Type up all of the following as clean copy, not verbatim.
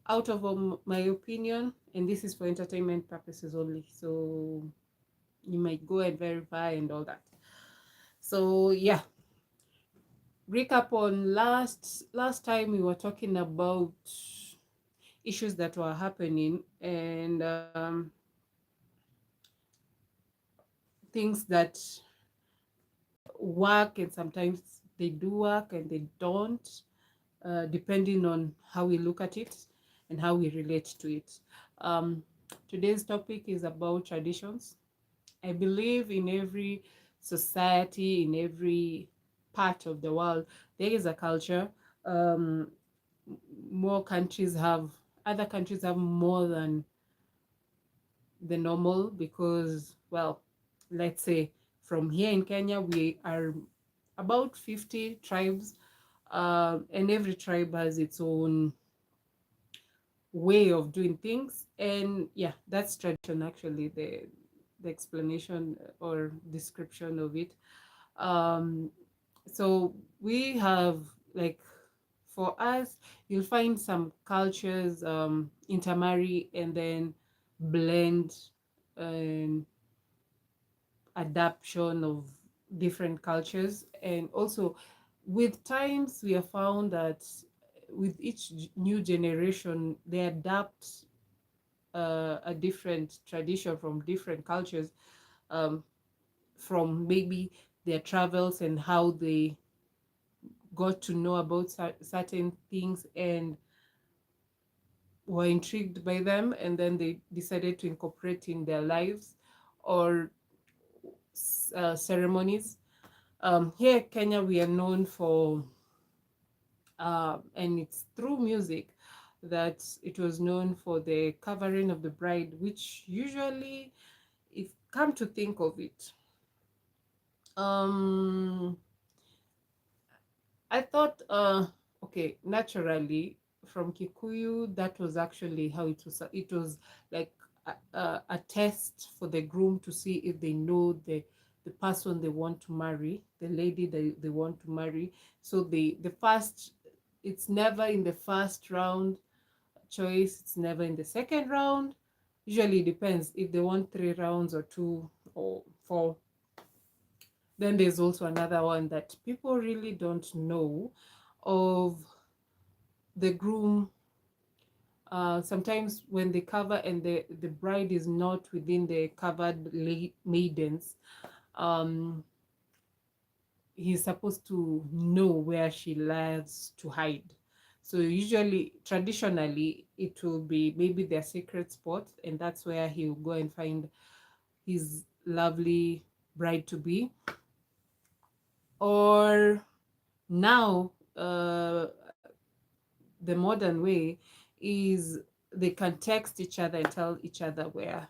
out of my opinion, and this is for entertainment purposes only. So you might go and verify and all that. So yeah, recap on last time we were talking about issues that were happening, and things that work, and sometimes they do work and they don't, depending on how we look at it and how we relate to it. Um, Today's topic is about traditions. I believe in every society, in every part of the world, there is a culture. Um, More countries have, other countries have more than the normal because, well, let's say from here in Kenya, we are about 50 tribes, and every tribe has its own way of doing things. And yeah, that's tradition, actually, the explanation or description of it. um so we have, like, for us, you'll find some cultures intermarry and then blend and adaptation of different cultures. And also, with times, we have found that with each new generation, they adapt a different tradition from different cultures, um, from maybe their travels and how they got to know about certain things and were intrigued by them, and then they decided to incorporate in their lives or ceremonies. Here in Kenya, we are known for, and it's through music that it was known for the covering of the bride, which usually, if come to think of it, um, I thought, okay, naturally from Kikuyu, that was actually how it was. It was like a test for the groom to see if they know the person they want to marry, the lady they want to marry. So the first, it's never in the first round choice. It's never in the second round. Usually it depends if they want 3 rounds or 2 or 4. Then there's also another one that people really don't know of the groom. Sometimes when they cover and the bride is not within the covered maidens, um, he's supposed to know where she loves to hide. So usually, traditionally, it will be maybe their secret spot, and that's where he'll go and find his lovely bride to be. Or now, the modern way is they can text each other and tell each other where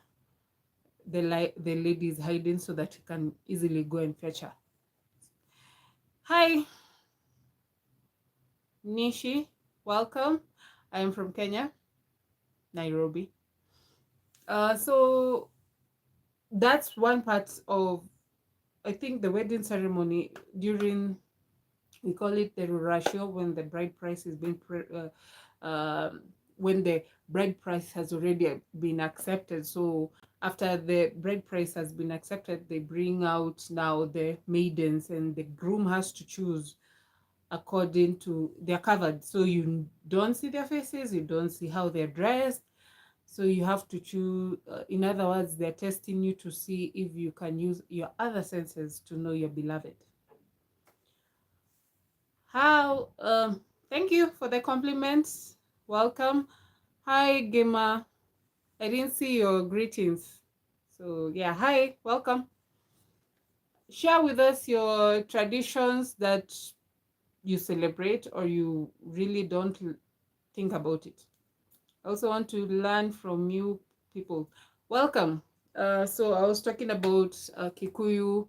the lady is hiding so that you can easily go and fetch her. Hi, Nishi, welcome. I am from Kenya, Nairobi. So that's one part of, I think, the wedding ceremony. During, we call it the ratio, when the bride price is being when the bride price has already been accepted. So after the bride price has been accepted, they bring out now the maidens, and the groom has to choose according to, they're covered, so you don't see their faces, you don't see how they're dressed. So you have to choose, in other words, they're testing you to see if you can use your other senses to know your beloved. How Thank you for the compliments. Welcome. Hi, Gema. I didn't see your greetings. So yeah, hi, welcome. Share with us your traditions that you celebrate or you really don't think about it. I also want to learn from you people. Welcome. So I was talking about Kikuyu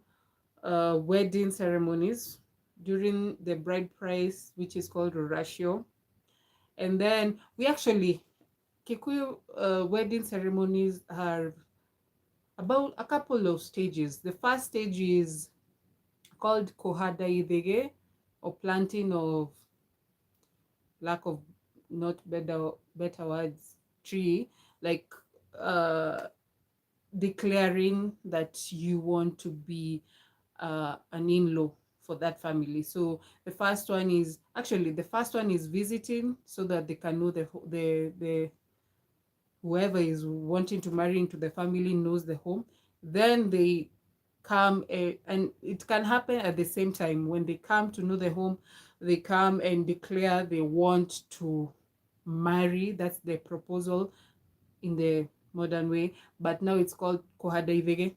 wedding ceremonies during the bride price, which is called Rurashio. And then we actually, Kikuyu wedding ceremonies are about a couple of stages. The first stage is called Kohada Idege, or planting of, lack of not better words, tree, like declaring that you want to be an in-law for that family. So the first one is visiting, so that they can know the whoever is wanting to marry into the family knows the home. Then they come, and it can happen at the same time. When they come to know the home, they come and declare they want to marry. That's the proposal in the modern way, but now it's called kohada ivege.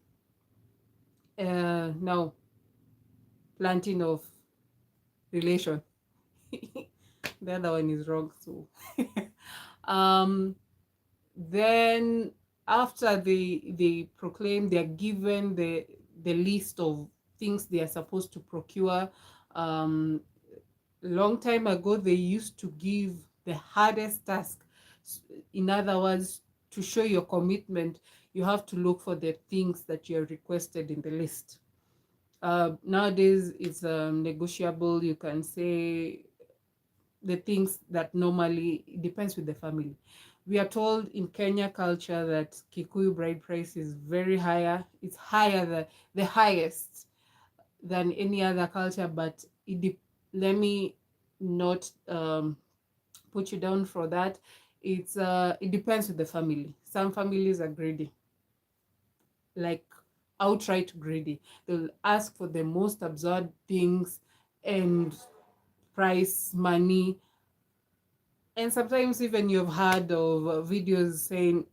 Now, planting of relation. The other one is wrong. So um then after they proclaim, they're given the list of things they are supposed to procure. Long time ago, they used to give the hardest task. In other words, to show your commitment, you have to look for the things that you have requested in the list. Nowadays, it's negotiable. You can say the things that normally, it depends with the family. We are told in Kenya culture that Kikuyu bride price is very higher. It's higher, the highest than any other culture, but let me not put you down for that. It depends with the family. Some families are greedy, like outright greedy. They'll ask for the most absurd things and price money. And sometimes even you've heard of videos saying,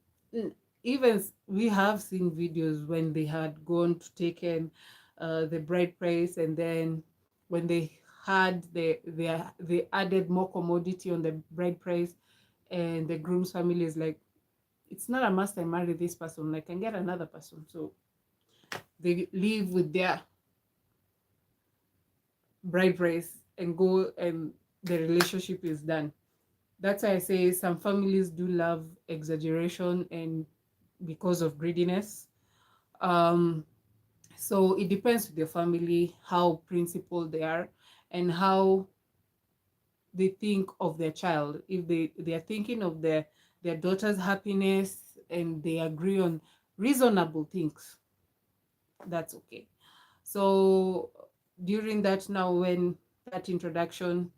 even we have seen videos when they had gone to taken the bride price, and then when they had they added more commodity on the bride price, and the groom's family is like, it's not a must I marry this person, I can get another person. So they leave with their bride price and go, and the relationship is done. That's why I say some families do love exaggeration, and because of greediness. So it depends with your family, how principled they are, and how they think of their child. If they are thinking of their daughter's happiness, and they agree on reasonable things, that's okay. So during that, now when that introduction,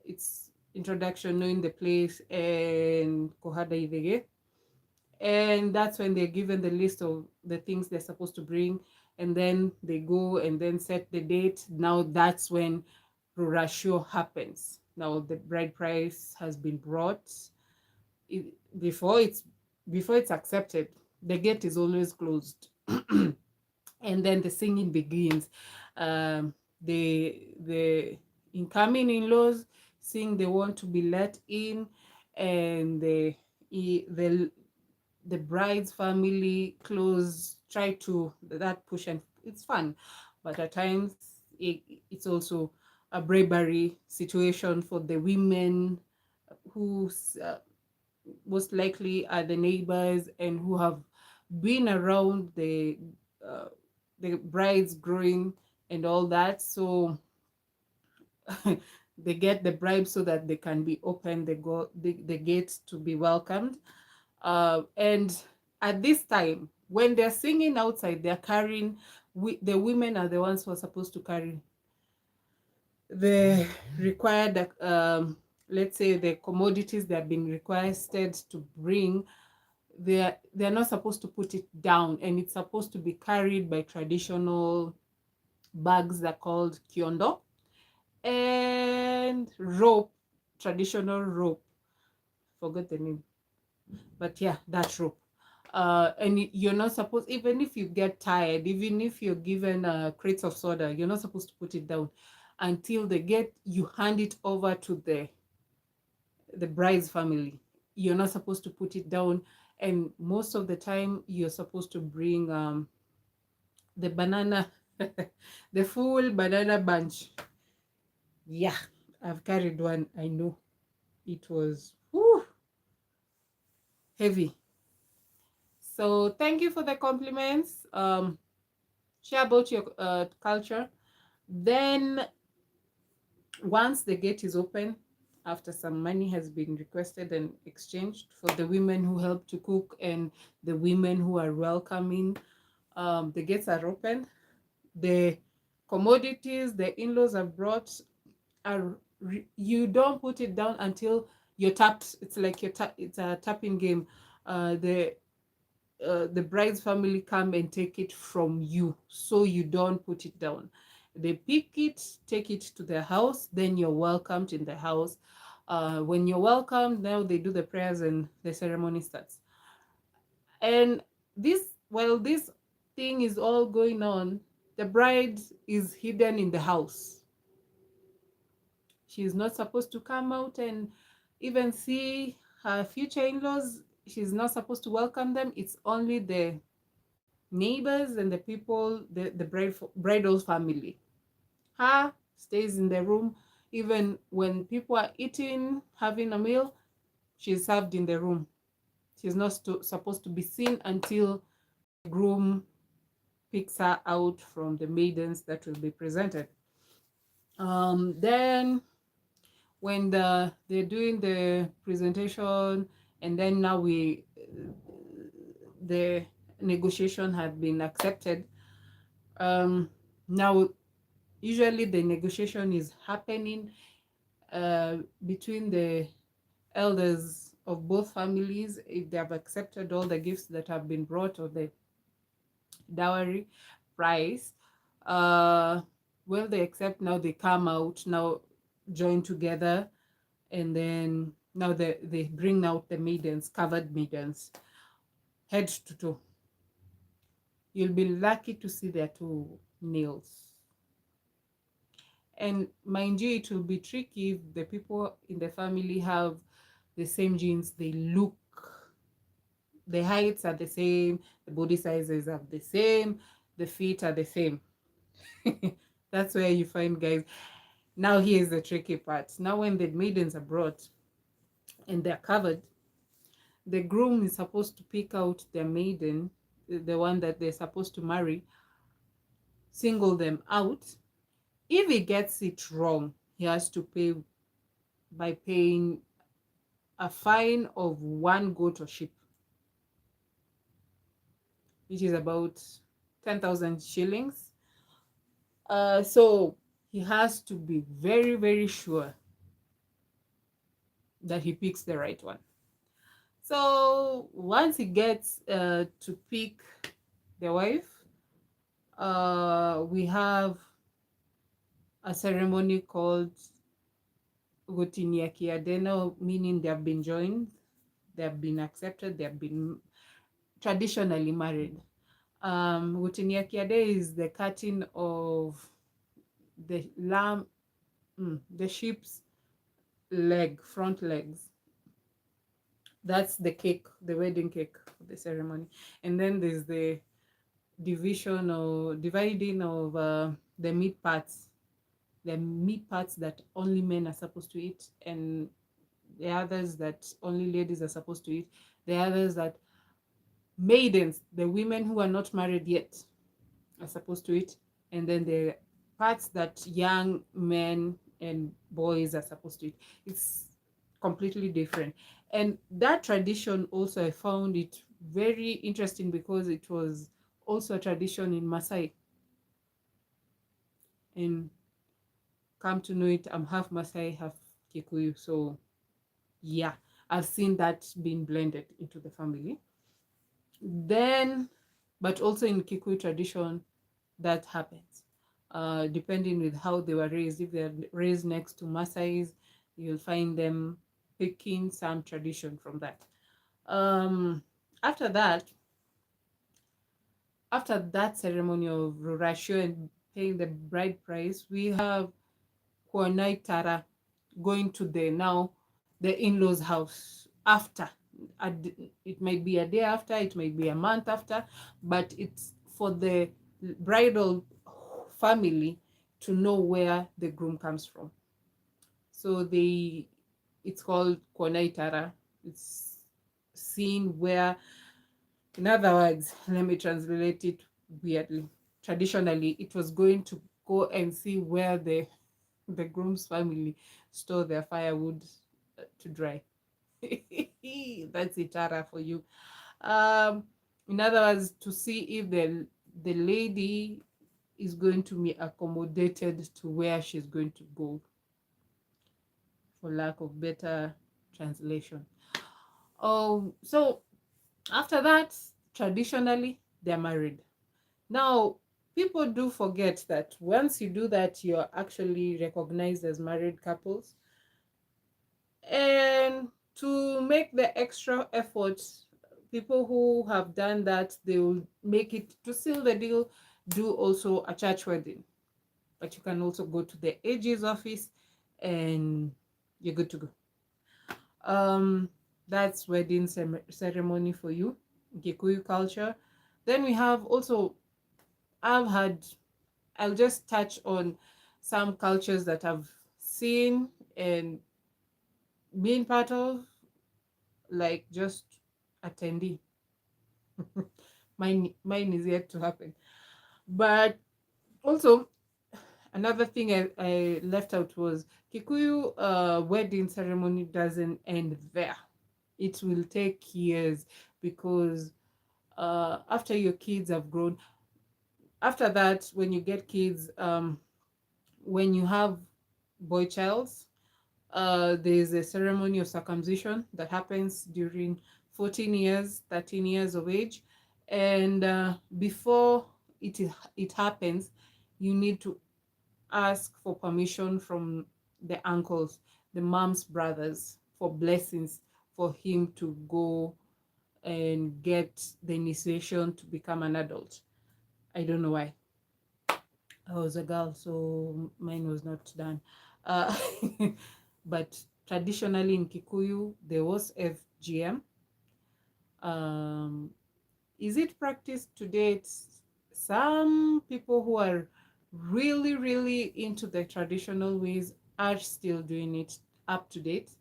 it's introduction, knowing the place, and kohada ivege, and that's when they're given the list of the things they're supposed to bring, and then they go and then set the date. Now that's when rurasho happens. Now the bride price has been brought. it, before it's before it's accepted, the gate is always closed. And then the singing begins. The incoming in-laws sing they want to be let in, and the bride's family close try to that push, and it's fun, but at times it's also a bravery situation for the women who most likely are the neighbors, and who have been around the brides growing and all that. So they get the bribe so that they can be open the gates to be welcomed. And at this time, when they're singing outside, they're carrying, the women are the ones who are supposed to carry the required, let's say, the commodities that have been requested to bring. They're not supposed to put it down, and it's supposed to be carried by traditional bags that are called kiondo, and rope, traditional rope, forgot the name, but yeah, that rope. And you're not supposed, even if you get tired, even if you're given crates of soda, you're not supposed to put it down until you hand it over to the bride's family. You're not supposed to put it down, and most of the time you're supposed to bring the banana, the full banana bunch. Yeah, I've carried one. I know it was heavy. So thank you for the compliments. Share about your culture. Then once the gate is open, after some money has been requested and exchanged for the women who help to cook and the women who are welcoming. The gates are open. The commodities the in-laws have brought are you don't put it down until you're tapped. It's like it's a tapping game. The bride's family come and take it from you, so you don't put it down. They pick it, take it to their house, then you're welcomed in the house. When you're welcomed, now they do the prayers and the ceremony starts. And this, while this thing is all going on, the bride is hidden in the house. She's not supposed to come out and even see her future in-laws. She's not supposed to welcome them. It's only the neighbors and the people, the bridal family. Her stays in the room. Even when people are eating, having a meal, she's served in the room. She's not supposed to be seen until the groom picks her out from the maidens that will be presented. Then when they're doing the presentation, and then now the negotiation had been accepted. Now usually the negotiation is happening between the elders of both families, if they have accepted all the gifts that have been brought or the dowry price. Well, they accept, now they come out, now join together, and then now they bring out the maidens, covered maidens, head to toe. You'll be lucky to see their two nails. And mind you, it will be tricky if the people in the family have the same genes. They look, the heights are the same, the body sizes are the same, the feet are the same. That's where you find guys. Now here's the tricky part. Now when the maidens are brought and they're covered, the groom is supposed to pick out their maiden, the one that they're supposed to marry, single them out. If he gets it wrong, he has to pay by paying a fine of 1 goat or sheep, which is about 10,000 shillings. So he has to be very, very sure that he picks the right one. So once he gets to pick the wife, we have a ceremony called Gutiniakiadeno, meaning they have been joined, they have been accepted, they have been traditionally married. Gutiniakiade is the cutting of the lamb, the sheep's leg, front legs. That's the cake, the wedding cake of the ceremony. And then there's the division or dividing of the meat parts, the meat parts that only men are supposed to eat, and the others that only ladies are supposed to eat, the others that maidens, the women who are not married yet, are supposed to eat, and then the parts that young men and boys are supposed to eat. It's completely different. And that tradition also, I found it very interesting because it was also a tradition in Maasai. And come to know it, I'm half Maasai, half Kikuyu. So yeah, I've seen that being blended into the family. Then, but also in Kikuyu tradition, that happens. Depending with how they were raised. If they're raised next to Maasais, you'll find them picking some tradition from that. After that ceremony of Rurashio and paying the bride price, we have Kuanai Tara, going to the in-laws house after. It might be a day after, it might be a month after, but it's for the bridal family to know where the groom comes from. So it's called Kuanai Tara. It's seeing where, in other words, let me translate it weirdly. Traditionally, it was going to go and see where the the groom's family store their firewood to dry. That's itara for you. Um, in other words, to see if the lady is going to be accommodated to where she's going to go, for lack of better translation. Oh, so after that, traditionally, they're married. Now, people do forget that once you do that, you're actually recognized as married couples. And to make the extra effort, people who have done that, they will make it to seal the deal, do also a church wedding. But you can also go to the AG's office and you're good to go. That's wedding ceremony for you, Gikuyu culture. Then we have also, I've had, I'll just touch on some cultures that I've seen and been part of, like just attendee. Mine is yet to happen. But also, another thing I left out was Kikuyu wedding ceremony doesn't end there. It will take years because after your kids have grown, after that, when you get kids, when you have boy childs, there's a ceremony of circumcision that happens during 14 years, 13 years of age. And before it happens, you need to ask for permission from the uncles, the mom's brothers, for blessings for him to go and get the initiation to become an adult. I don't know why. I was a girl, so mine was not done. Uh, but traditionally in Kikuyu, there was FGM. Um, is it practiced today? Some people who are really, really into the traditional ways are still doing it up to date.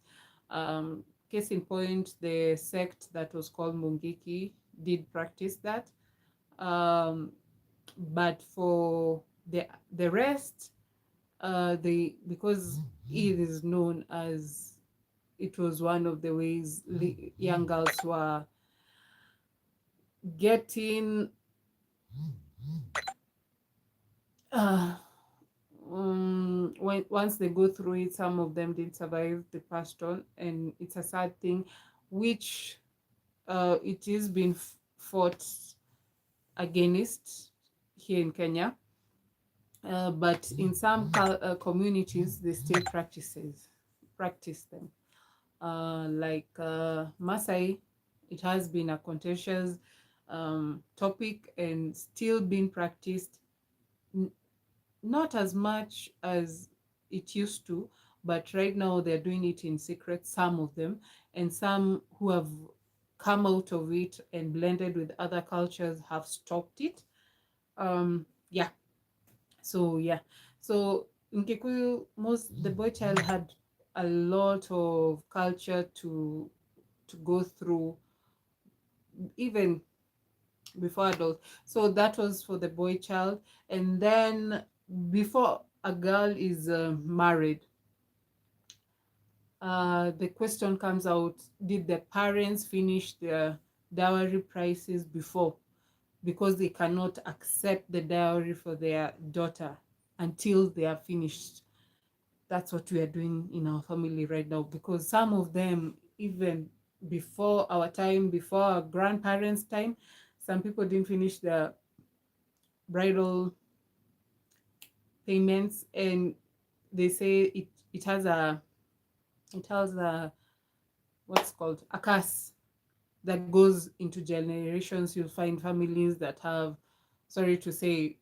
Case in point, the sect that was called Mungiki did practice that. But for the rest, because it is known as, it was one of the ways young girls were getting when once they go through it, some of them didn't survive, they passed on, and it's a sad thing, which it is being fought against here in Kenya. But in some communities, they still practice them. Like Masai, it has been a contentious topic and still being practiced, not as much as it used to, but right now they're doing it in secret, some of them, and some who have come out of it and blended with other cultures have stopped it. Yeah, so yeah, so in Kikuyu, the boy child had a lot of culture to go through, even before adult. So that was for the boy child. And then before a girl is married, the question comes out, did the parents finish their dowry prices before? Because they cannot accept the dowry for their daughter until they are finished. That's what we are doing in our family right now, because some of them, even before our time, before our grandparents' time, some people didn't finish their bridal payments, and they say it has a what's called a curse that goes into generations. You'll find families that have, sorry to say,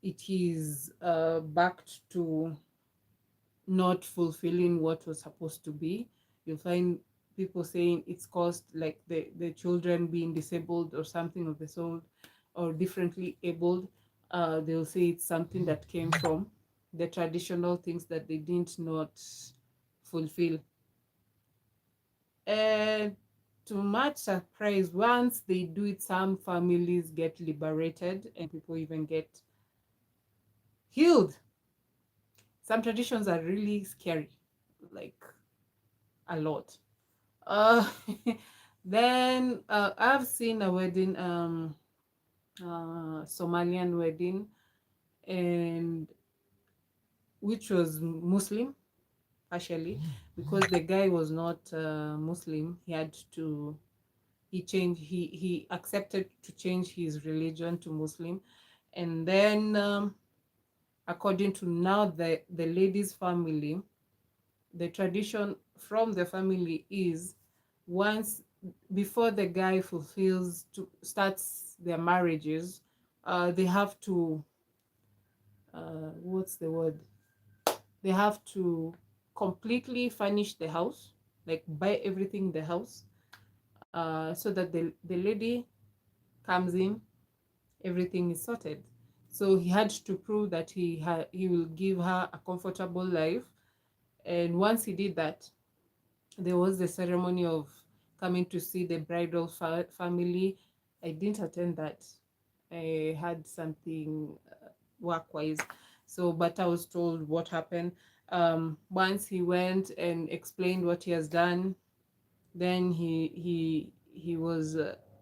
it is backed to not fulfilling what was supposed to be. You'll find people saying it's caused, like the children being disabled or something of the sort, or differently abled. They'll say it's something that came from the traditional things that they didn't not fulfill. And to much surprise, once they do it, some families get liberated and people even get healed. Some traditions are really scary, like a lot. Uh, then I've seen a wedding, Somalian wedding, and which was Muslim partially, because the guy was not Muslim. He had to he changed he accepted to change his religion to Muslim, and then according to now the lady's family, the tradition from the family is once before the guy fulfills to starts their marriages, they have to what's the word, they have to completely furnish the house, like buy everything in the house, so that the lady comes in, everything is sorted. So he had to prove that he will give her a comfortable life. And once he did that, there was the ceremony of coming to see the bridal family. I didn't attend that. I had something work-wise. So, but I was told what happened. Once he went and explained what he has done, then he was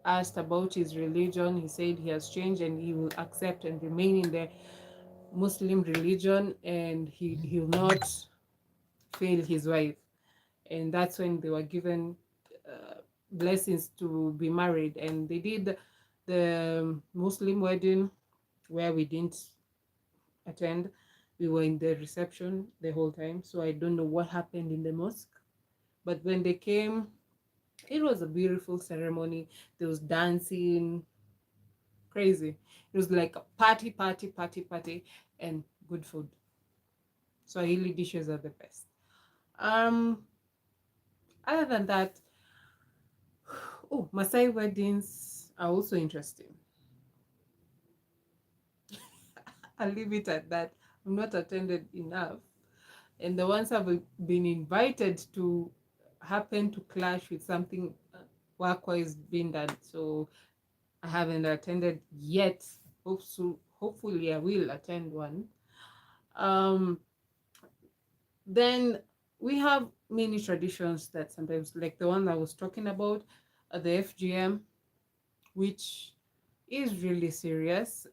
asked about his religion. He said he has changed and he will accept and remain in the Muslim religion, and he'll not fail his wife. And that's when they were given blessings to be married. And they did the Muslim wedding where we didn't attend. We were in the reception the whole time, so I don't know what happened in the mosque. But when they came, it was a beautiful ceremony. There was dancing, crazy. It was like a party, party, party, party, and good food. Swahili dishes are the best. Um, Other than that, oh, Maasai weddings are also interesting. I'll leave it at that. I'm not attended enough. And the ones I've been invited to happen to clash with something work-wise being done. So I haven't attended yet. Hopefully I will attend one. Um, then we have many traditions that sometimes, like the one I was talking about, the FGM, which is really serious.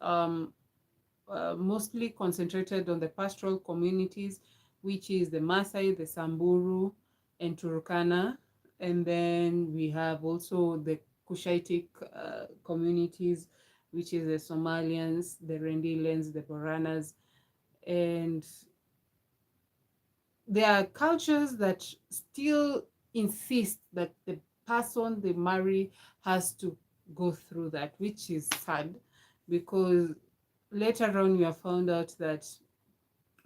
Mostly concentrated on the pastoral communities, which is the Maasai, the Samburu, and Turkana. And then we have also the Cushitic communities, which is the Somalians, the Rendilans, the Boranas. And there are cultures that still insist that the person they marry has to go through that, which is sad, because later on you have found out that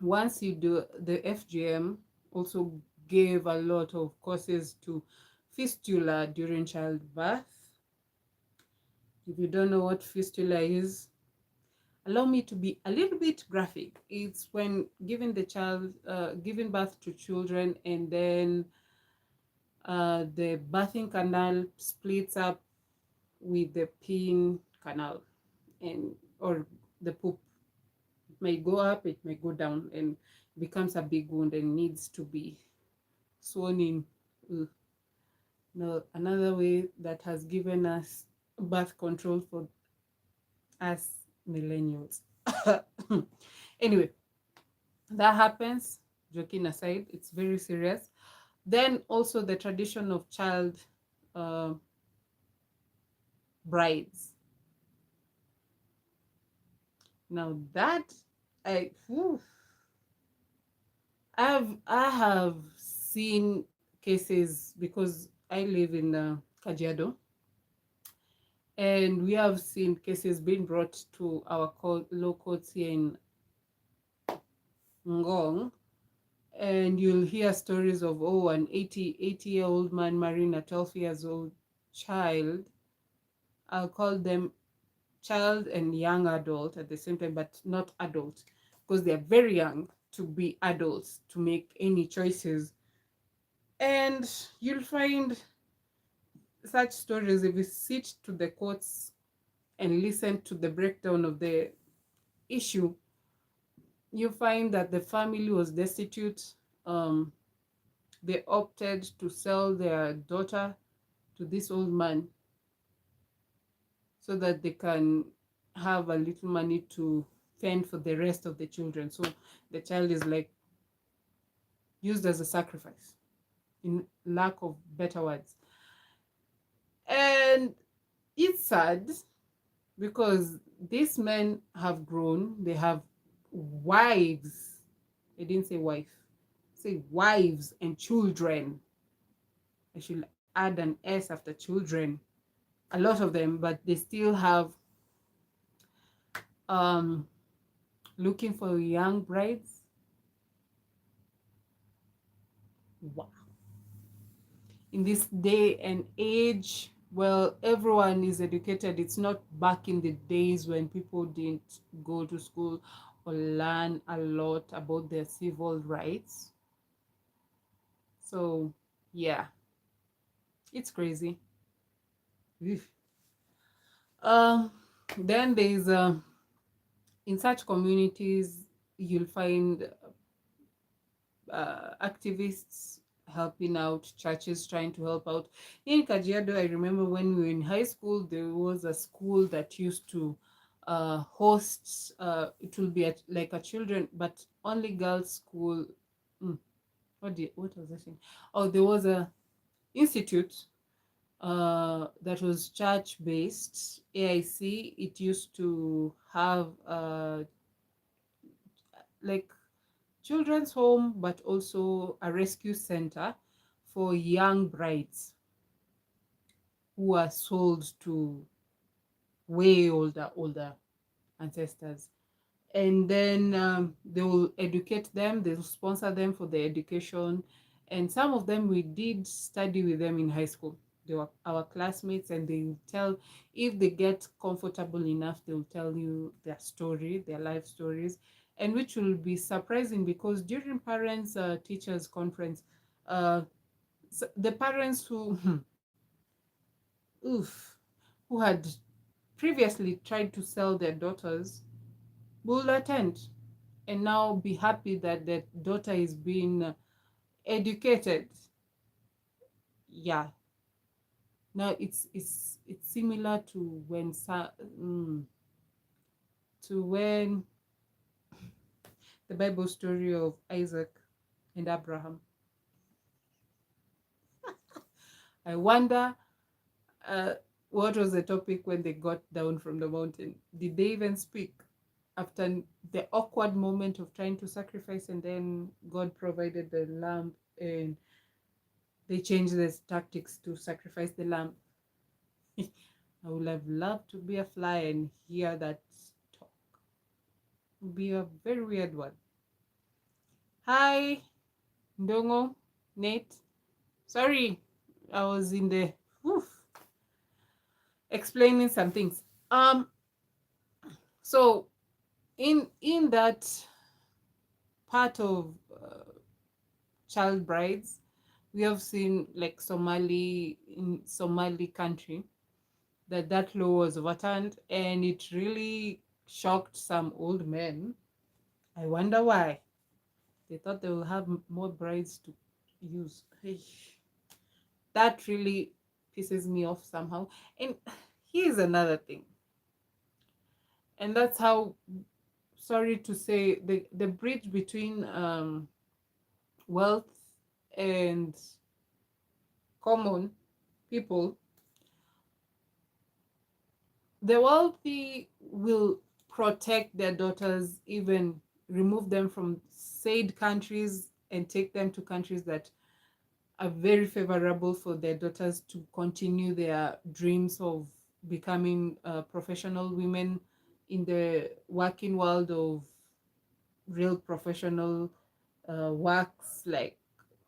once you do the FGM, also gave a lot of causes to fistula during childbirth. If you don't know what fistula is, allow me to be a little bit graphic. It's when giving birth to children, and then the birthing canal splits up with the peeing canal, and or the poop may go up, it may go down, and becomes a big wound and needs to be sewn in. No, another way that has given us birth control for us millennials. Anyway, that happens. Joking aside, it's very serious. Then also the tradition of child uh, brides. Now that I, whew, I have seen cases because I live in Kajiado, and we have seen cases being brought to our law courts here in Ngong, and you'll hear stories of, oh, an 80-year-old man marrying a 12 years old child. I'll call them child and young adult at the same time, but not adult, because they're very young to be adults to make any choices. And you'll find such stories if you sit to the courts and listen to the breakdown of the issue. you find that the family was destitute. They opted to sell their daughter to this old man so that they can have a little money to fend for the rest of the children. So the child is like used as a sacrifice, in lack of better words. And it's sad because these men have grown, they have wives. They didn't say wife, say wives and children. I should add an S after children. A lot of them, but they still have um looking for young brides. Wow. In this day and age, well, everyone is educated. It's not back in the days when people didn't go to school or learn a lot about their civil rights. So yeah, it's crazy. Oof. um then there's in such communities you'll find activists helping out, churches trying to help out. In Kajiado, I remember when we were in high school, there was a school that used to host, it will be like a children, but only girls school. Mm, what was I saying? Oh, there was a institute that was church based, AIC. It used to have like children's home, but also a rescue center for young brides who are sold to way older ancestors. And then they will educate them, they will sponsor them for their education. And some of them, we did study with them in high school. They were our classmates, and they will tell, if they get comfortable enough, they will tell you their story, their life stories, and which will be surprising because during parents teachers conference, uh, the parents who oof, who had previously tried to sell their daughters will attend and now be happy that their daughter is being educated. Yeah. Now it's similar to when to when the Bible story of Isaac and Abraham. I wonder uh, what was the topic when they got down from the mountain? Did they even speak after the awkward moment of trying to sacrifice, and then God provided the lamb and they changed their tactics to sacrifice the lamb? I would have loved to be a fly and hear that talk. It would be a very weird one. Hi, Ndongo, Nate. Sorry, I was in the woof, explaining some things. So in that part of child brides, we have seen like Somali, in Somali country, that law was overturned, and it really shocked some old men. I wonder why. They thought they will have more brides to use. That really pisses me off somehow. And here's another thing, and that's how, sorry to say, the bridge between wealth and common people. The wealthy will protect their daughters, even remove them from said countries and take them to countries that are very favorable for their daughters to continue their dreams of becoming professional women in the working world of real professional works, like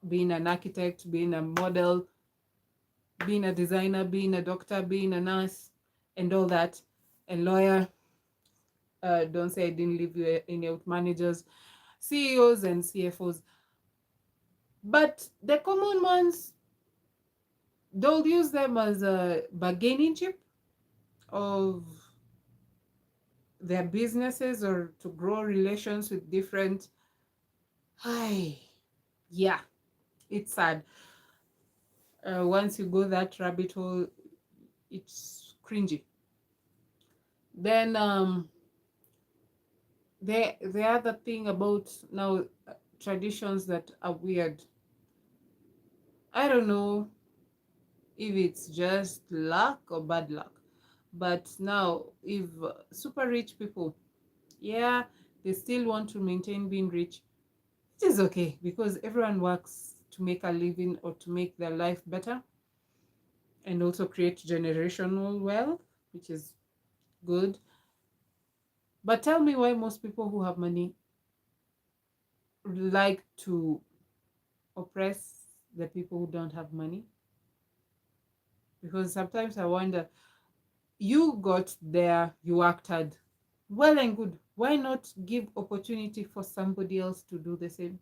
being an architect, being a model, being a designer, being a doctor, being a nurse, and all that, and lawyer. Don't say I didn't leave you any out, managers, CEOs, and CFOs. But the common ones, they'll use them as a bargaining chip of their businesses or to grow relations with different. Hi, yeah, it's sad. Once you go that rabbit hole, it's cringy. Then the other thing about now, traditions that are weird. I don't know if it's just luck or bad luck, but now if super rich people, yeah, they still want to maintain being rich, it is okay because everyone works to make a living or to make their life better and also create generational wealth, which is good. But tell me why most people who have money like to oppress the people who don't have money. Because sometimes I wonder, you got there, you worked hard, well and good. Why not give opportunity for somebody else to do the same?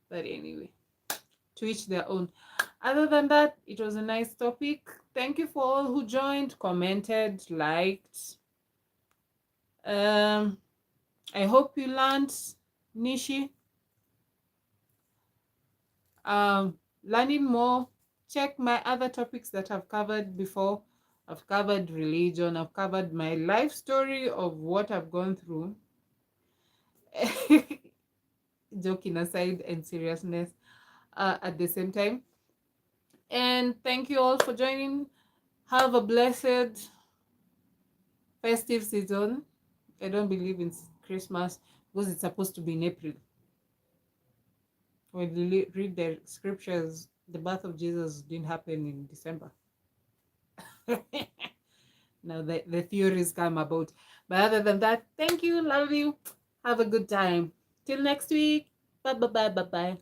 But anyway, to each their own. Other than that, it was a nice topic. Thank you for all who joined, commented, liked. Um, I hope you learned Nishi. Learning more, check my other topics that I've covered before. I've covered religion, I've covered my life story of what I've gone through. Joking aside and seriousness at the same time. And thank you all for joining. Have a blessed festive season. I don't believe in Christmas because it's supposed to be in April. When you read the scriptures, the birth of Jesus didn't happen in December. Now the theories come about. But other than that, thank you, love you. Have a good time. Till next week. Bye bye bye bye bye.